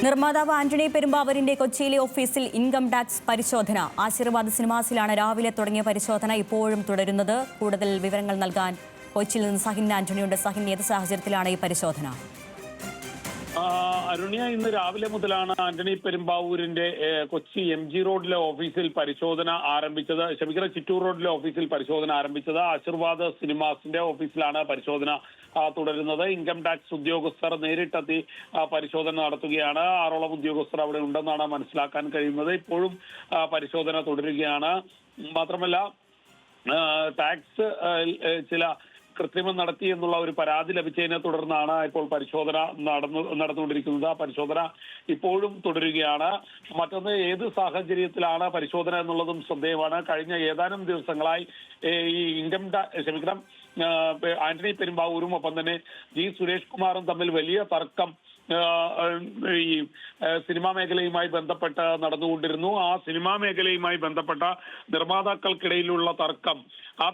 നിർമ്മാതാവ് ആന്റണി പെരുമ്പാവൂരിന്റെ കൊച്ചിയിലെ ഓഫീസിൽ ഇൻകം ടാക്സ് പരിശോധന. ആശീർവാദ് സിനിമാസിലാണ് രാവിലെ തുടങ്ങിയ പരിശോധന ഇപ്പോഴും തുടരുന്നത്. കൂടുതൽ വിവരങ്ങൾ നൽകാൻ കൊച്ചിയിൽ നിന്ന് സഹിൻ ആന്റണിയുടെ. സഹിൻ, ഏത് സാഹചര്യത്തിലാണ് ഈ പരിശോധന? അരുണ്യ, ഇന്ന് രാവിലെ മുതലാണ് ആന്റണി പെരുമ്പാവൂരിന്റെ കൊച്ചി MG റോഡിലെ ഓഫീസിൽ പരിശോധന ആരംഭിച്ചത്. ചിറ്റൂർ റോഡിലെ ഓഫീസിൽ പരിശോധന ആരംഭിച്ചത്. ആശീർവാദ് സിനിമാസിന്റെ ഓഫീസിലാണ് പരിശോധന തുടരുന്നത്. ഇൻകം ടാക്സ് ഉദ്യോഗസ്ഥർ നേരിട്ടെത്തി പരിശോധന നടത്തുകയാണ്. 6ഓളം ഉദ്യോഗസ്ഥർ അവിടെ ഉണ്ടെന്നാണ് മനസ്സിലാക്കാൻ കഴിയുന്നത്. ഇപ്പോഴും പരിശോധന തുടരുകയാണ്. മാത്രമല്ല, ടാക്സ് ചില കൃത്രിമം നടത്തി എന്നുള്ള ഒരു പരാതി ലഭിച്ചതിനെ തുടർന്നാണ് ഇപ്പോൾ പരിശോധന നടന്നുകൊണ്ടിരിക്കുന്നത്. ആ പരിശോധന ഇപ്പോഴും തുടരുകയാണ്. മറ്റൊന്ന്, ഏത് സാഹചര്യത്തിലാണ് പരിശോധന എന്നുള്ളതും ശ്രദ്ധേയമാണ്. കഴിഞ്ഞ ഏതാനും ദിവസങ്ങളായി ഈ ആന്റണി പെരുമ്പാവൂരും ഒപ്പം തന്നെ സുരേഷ് കുമാറും തമ്മിൽ വലിയ തർക്കം ഈ സിനിമാ മേഖലയുമായി ബന്ധപ്പെട്ട് നടന്നുകൊണ്ടിരുന്നു. ആ സിനിമാ മേഖലയുമായി ബന്ധപ്പെട്ട നിർമ്മാതാക്കൾക്കിടയിലുള്ള തർക്കം, ആ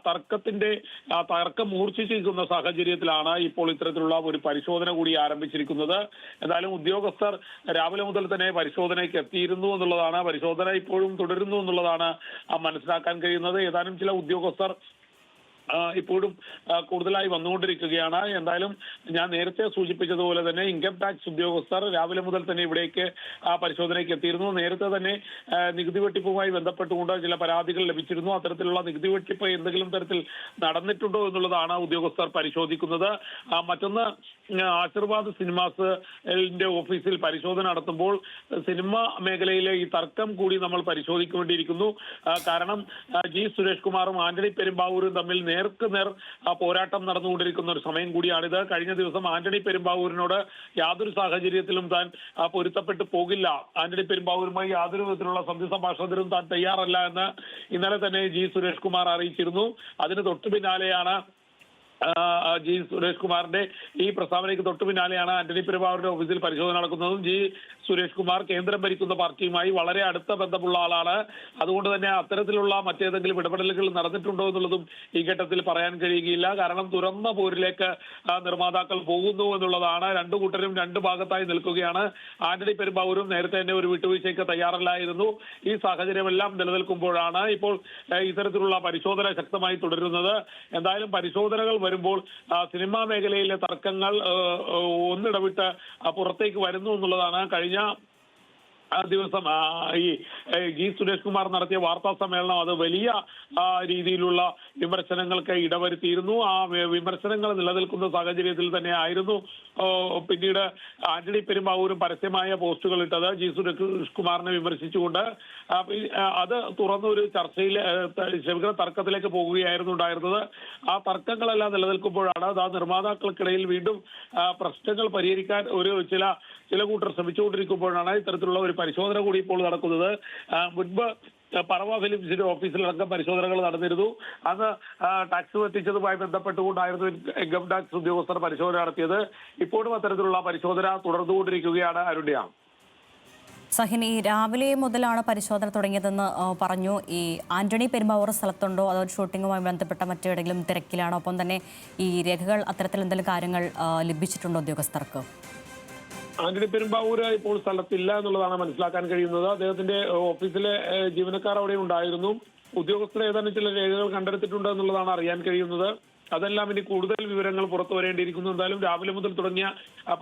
തർക്കം മൂർച്ഛിച്ചിരിക്കുന്ന സാഹചര്യത്തിലാണ് ഇപ്പോൾ ഇത്തരത്തിലുള്ള ഒരു പരിശോധന കൂടി ആരംഭിച്ചിരിക്കുന്നത്. എന്തായാലും ഉദ്യോഗസ്ഥർ രാവിലെ മുതൽ തന്നെ പരിശോധനയ്ക്ക് എത്തിയിരുന്നു എന്നുള്ളതാണ്, പരിശോധന ഇപ്പോഴും തുടരുന്നു എന്നുള്ളതാണ് മനസ്സിലാക്കാൻ കഴിയുന്നത്. ഏതാനും ചില ഉദ്യോഗസ്ഥർ ഇപ്പോഴും കൂടുതലായി വന്നുകൊണ്ടിരിക്കുകയാണ്. എന്തായാലും ഞാൻ നേരത്തെ സൂചിപ്പിച്ചതുപോലെ തന്നെ ഇൻകം ടാക്സ് ഉദ്യോഗസ്ഥർ രാവിലെ മുതൽ തന്നെ ഇവിടേക്ക് പരിശോധനയ്ക്ക് എത്തിയിരുന്നു. നേരത്തെ തന്നെ നികുതി വെട്ടിപ്പുമായി ബന്ധപ്പെട്ടുകൊണ്ട് ചില പരാതികൾ ലഭിച്ചിരുന്നു. അത്തരത്തിലുള്ള നികുതി വെട്ടിപ്പ് എന്തെങ്കിലും തരത്തിൽ നടന്നിട്ടുണ്ടോ എന്നുള്ളതാണ് ഉദ്യോഗസ്ഥർ പരിശോധിക്കുന്നത്. മറ്റൊന്ന്, ആശീർവാദ് സിനിമാസിന്റെ ഓഫീസിൽ പരിശോധന നടത്തുമ്പോൾ സിനിമ മേഖലയിലെ ഈ തർക്കം കൂടി നമ്മൾ പരിശോധിക്കേണ്ടിയിരിക്കുന്നു. കാരണം സുരേഷ് കുമാറും ആന്റണി പെരുമ്പാവൂരും തമ്മിൽ നേർക്കുനേർ പോരാട്ടം നടന്നുകൊണ്ടിരിക്കുന്ന ഒരു സമയം കൂടിയാണിത്. കഴിഞ്ഞ ദിവസം ആന്റണി പെരുമ്പാവൂരിനോട് യാതൊരു സാഹചര്യത്തിലും താൻ പൊരുത്തപ്പെട്ടു പോകില്ല, ആന്റണി പെരുമ്പാവൂരുമായി യാതൊരു വിധത്തിലുള്ള സന്ധി സംഭാഷണത്തിനും താൻ തയ്യാറല്ല എന്ന് ഇന്നലെ തന്നെ സുരേഷ് കുമാർ അറിയിച്ചിരുന്നു. അതിന് തൊട്ടു പിന്നാലെയാണ് സുരേഷ് കുമാറിന്റെ ഈ പ്രസ്താവനയ്ക്ക് തൊട്ടു പിന്നാലെയാണ് ആന്റണി പെരുമ്പാവൂരിന്റെ ഓഫീസിൽ പരിശോധന നടക്കുന്നതും. സുരേഷ് കുമാർ കേന്ദ്രം ഭരിക്കുന്ന പാർട്ടിയുമായി വളരെ അടുത്ത ബന്ധമുള്ള ആളാണ്. അതുകൊണ്ട് തന്നെ അത്തരത്തിലുള്ള മറ്റേതെങ്കിലും ഇടപെടലുകൾ നടന്നിട്ടുണ്ടോ എന്നുള്ളതും ഈ ഘട്ടത്തിൽ പറയാൻ കഴിയുകയില്ല. കാരണം തുറന്ന പോരിലേക്ക് നിർമ്മാതാക്കൾ പോകുന്നു എന്നുള്ളതാണ്. രണ്ടു കൂട്ടരും രണ്ട് ഭാഗത്തായി നിൽക്കുകയാണ്. ആന്റണി പെരുമ്പാവൂരും നേരത്തെ തന്നെ ഒരു വിട്ടുവീഴ്ചയ്ക്ക് തയ്യാറല്ലായിരുന്നു. ഈ സാഹചര്യമെല്ലാം നിലനിൽക്കുമ്പോഴാണ് ഇപ്പോൾ ഇത്തരത്തിലുള്ള പരിശോധന ശക്തമായി തുടരുന്നത്. എന്തായാലും പരിശോധനകൾ വരുമ്പോൾ സിനിമാ മേഖലയിലെ തർക്കങ്ങൾ ഒന്നിടവിട്ട് പുറത്തേക്ക് വരുന്നു എന്നുള്ളതാണ്. കഴിഞ്ഞ ദിവസം സുരേഷ് കുമാർ നടത്തിയ വാർത്താ സമ്മേളനം അത് വലിയ രീതിയിലുള്ള വിമർശനങ്ങൾക്ക് ഇടവരുത്തിയിരുന്നു. ആ വിമർശനങ്ങൾ നിലനിൽക്കുന്ന സാഹചര്യത്തിൽ തന്നെ ആയിരുന്നു പിന്നീട് ആന്റണി പെരുമ്പാവൂരും പരസ്യമായ പോസ്റ്റുകൾ ഇട്ടത് സുരേഷ് കുമാറിനെ വിമർശിച്ചുകൊണ്ട്. അത് തുറന്നൊരു ചർച്ചയിൽ തർക്കത്തിലേക്ക് പോകുകയായിരുന്നു ഉണ്ടായിരുന്നത്. ആ തർക്കങ്ങളെല്ലാം നിലനിൽക്കുമ്പോഴാണ് നിർമ്മാതാക്കൾക്കിടയിൽ വീണ്ടും പ്രശ്നങ്ങൾ പരിഹരിക്കാൻ ചില കൂട്ടർ ശ്രമിച്ചുകൊണ്ടിരിക്കുമ്പോഴാണ് ഇത്തരത്തിലുള്ള ഒരു പരിശോധന കൂടി ഇപ്പോൾ നടക്കുന്നത്. മുൻപ് പറവ ഫിലിംസിന്റെ ഓഫീസിലടക്കം പരിശോധനകൾ നടന്നിരുന്നു. അന്ന് ടാക്സ് എത്തിച്ചതുമായി ബന്ധപ്പെട്ടുകൊണ്ടായിരുന്നു ഇൻകം ടാക്സ് ഉദ്യോഗസ്ഥർ പരിശോധന നടത്തിയത്. ഇപ്പോഴും അത്തരത്തിലുള്ള പരിശോധന തുടർന്നുകൊണ്ടിരിക്കുകയാണ്. അരുണ്യ, സഹിനി, രാവിലെ മുതലാണ് പരിശോധന തുടങ്ങിയതെന്ന് പറഞ്ഞു. ഈ ആന്റണി പെരുമ്പാവൂർ സ്ഥലത്തുണ്ടോ, അതോ ഷൂട്ടിങ്ങുമായി ബന്ധപ്പെട്ട മറ്റേതെങ്കിലും തിരക്കിലാണോ? ഒപ്പം തന്നെ ഈ രേഖകൾ, അത്തരത്തിൽ എന്തെങ്കിലും കാര്യങ്ങൾ ലഭിച്ചിട്ടുണ്ടോ ഉദ്യോഗസ്ഥർക്ക്? ആന്റണി പെരുമ്പാവൂർ ഇപ്പോൾ സ്ഥലത്തില്ല എന്നുള്ളതാണ് മനസ്സിലാക്കാൻ കഴിയുന്നത്. അദ്ദേഹത്തിന്റെ ഓഫീസിലെ ജീവനക്കാർ അവിടെ ഉണ്ടായിരുന്നു. ഉദ്യോഗസ്ഥർ ഏതാനും ചില രേഖകൾ കണ്ടെടുത്തിട്ടുണ്ട് എന്നുള്ളതാണ് അറിയാൻ കഴിയുന്നത്. അതെല്ലാം ഇനി കൂടുതൽ വിവരങ്ങൾ പുറത്തു വരേണ്ടിയിരിക്കുന്നു. എന്തായാലും രാവിലെ മുതൽ തുടങ്ങിയ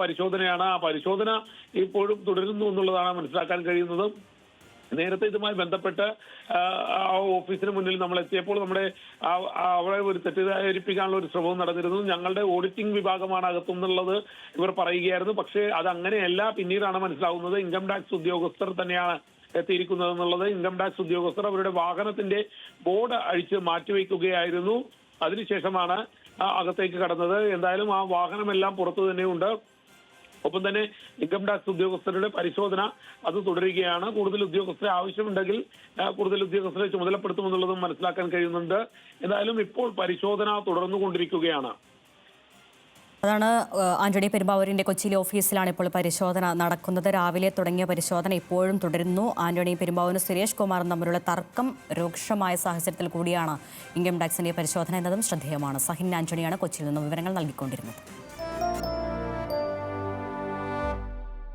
പരിശോധനയാണ്. ആ പരിശോധന ഇപ്പോഴും തുടരുന്നു എന്നുള്ളതാണ് മനസ്സിലാക്കാൻ കഴിയുന്നത്. നേരത്തെ ഇതുമായി ബന്ധപ്പെട്ട് ഓഫീസിന് മുന്നിൽ നമ്മൾ എത്തിയപ്പോൾ അവിടെ ഒരു തെറ്റിദ്ധരിപ്പിക്കാനുള്ള ഒരു ശ്രമവും നടന്നിരുന്നു. ഞങ്ങളുടെ ഓഡിറ്റിംഗ് വിഭാഗമാണ് അകത്തുനിന്നുള്ളത് ഇവർ പറയുകയായിരുന്നു. പക്ഷേ അതങ്ങനെയല്ല. പിന്നീടാണ് മനസ്സിലാവുന്നത് ഇൻകം ടാക്സ് ഉദ്യോഗസ്ഥർ തന്നെയാണ് എത്തിയിരിക്കുന്നത് എന്നുള്ളത്. ഇൻകം ടാക്സ് ഉദ്യോഗസ്ഥർ അവരുടെ വാഹനത്തിന്റെ ബോർഡ് അഴിച്ച് മാറ്റിവെക്കുകയായിരുന്നു. അതിനുശേഷമാണ് അകത്തേക്ക് കടന്നത്. എന്തായാലും ആ വാഹനമെല്ലാം പുറത്തു തന്നെയുണ്ട്. ഒപ്പം തന്നെ ഇൻകം ടാക്സ് ഉദ്യോഗസ്ഥരുടെ പരിശോധന അത് തുടരുകയാണ്. കൂടുതൽ ഉദ്യോഗസ്ഥരെ ആവശ്യമുണ്ടെങ്കിൽ കൂടുതൽ ഉദ്യോഗസ്ഥരെ ചുമതലപ്പെടുത്തുമെന്നുള്ളതും മനസ്സിലാക്കാൻ കഴിയുന്നുണ്ട്. എന്തായാലും ഇപ്പോൾ പരിശോധന തുടർന്നുകൊണ്ടിരിക്കുകയാണ്. അതാണ് ആന്റണി പെരുമ്പാവൂരിന്റെ കൊച്ചിയിലെ ഓഫീസിലാണ് ഇപ്പോൾ പരിശോധന നടക്കുന്നത്. രാവിലെ തുടങ്ങിയ പരിശോധന ഇപ്പോഴും തുടരുന്നു. ആന്റണി പെരുമ്പാവൂരും സുരേഷ് കുമാറും തമ്മിലുള്ള തർക്കം രൂക്ഷമായ സാഹചര്യത്തിൽ കൂടിയാണ് ഇൻകം ടാക്സിന്റെ പരിശോധന എന്നതും ശ്രദ്ധേയമാണ്. സഹിൻ ആന്റണിയാണ് കൊച്ചിയിൽ നിന്ന് വിവരങ്ങൾ നൽകിക്കൊണ്ടിരുന്നത്.